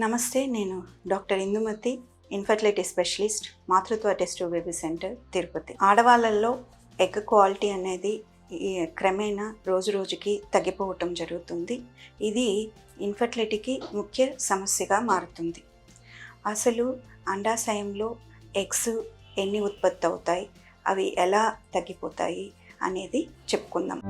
నమస్తే, నేను doctor Indumati, infertility specialist, మాతృత్వ టెస్ట్ బేబీ సెంటర్, తిరుపతి. ఆడవాళ్ళల్లో ఎగ్ క్వాలిటీ అనేది క్రమేణా రోజు రోజుకి తగ్గిపోవటం జరుగుతుంది. ఇది ఇన్ఫర్టిలిటీకి ముఖ్య సమస్యగా మారుతుంది. అసలు అండాశయంలో ఎగ్స్ ఎన్ని ఉత్పత్తి అవుతాయి, అవి ఎలా తగ్గిపోతాయి అనేది చెప్పుకుందాం.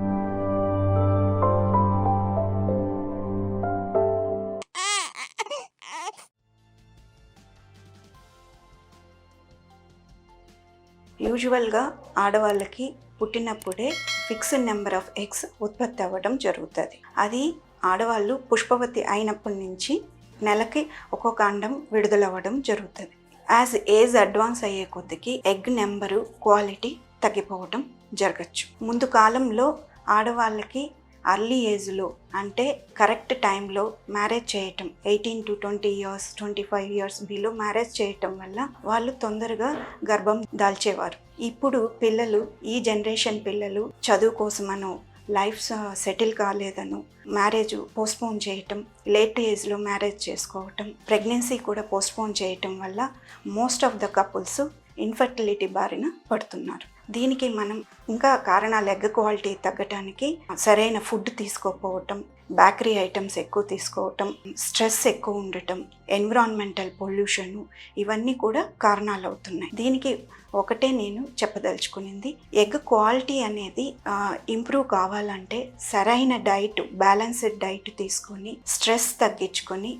యూజువల్గా ఆడవాళ్ళకి పుట్టినప్పుడే ఫిక్స్డ్ నెంబర్ ఆఫ్ ఎగ్స్ ఉత్పత్తి అవ్వడం జరుగుతుంది. అది ఆడవాళ్ళు పుష్పవతి అయినప్పటి నుంచి నెలకి ఒక్కొక్క అండం విడుదలవ్వడం జరుగుతుంది. యాజ్ ఏజ్ అడ్వాన్స్ అయ్యే కొద్దికి ఎగ్ నెంబరు క్వాలిటీ తగ్గిపోవడం జరగచ్చు. ముందు కాలంలో ఆడవాళ్ళకి అర్లీ ఏజ్లో అంటే కరెక్ట్ టైంలో మ్యారేజ్ చేయటం, 18 to 20 years 25 years below marriage చేయటం వల్ల వాళ్ళు తొందరగా గర్భం దాల్చేవారు. ఇప్పుడు పిల్లలు, ఈ జనరేషన్ పిల్లలు చదువు కోసమనో లైఫ్ సెటిల్ కాలేదనో మ్యారేజ్ పోస్ట్పోన్ చేయటం, లేట్ ఏజ్లో మ్యారేజ్ చేసుకోవటం, ప్రెగ్నెన్సీ కూడా పోస్ట్పోన్ చేయటం వల్ల most of the couples infertility బారిన పడుతున్నారు. దీనికి మనం ఇంకా కారణాలు ఎగ్ క్వాలిటీ తగ్గటానికి సరైన ఫుడ్ తీసుకోకపోవటం, బేకరీ ఐటమ్స్ ఎక్కువ తీసుకోవటం, స్ట్రెస్ ఎక్కువ ఉండటం, ఎన్విరాన్మెంటల్ పొల్యూషన్, ఇవన్నీ కూడా కారణాలు అవుతున్నాయి. దీనికి ఒకటే నేను చెప్పదలుచుకునింది, ఎగ్ క్వాలిటీ అనేది ఇంప్రూవ్ కావాలంటే సరైన డైట్, బ్యాలెన్స్డ్ డైట్ తీసుకొని స్ట్రెస్ తగ్గించుకొని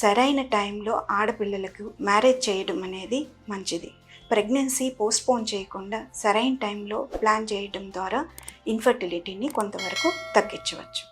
సరైన టైంలో ఆడపిల్లలకు మ్యారేజ్ చేయడం అనేది మంచిది. ప్రెగ్నెన్సీ పోస్ట్పోన్ చేయకుండా సరైన టైంలో ప్లాన్ చేయడం ద్వారా ఇన్ఫర్టిలిటీని కొంతవరకు తగ్గించవచ్చు.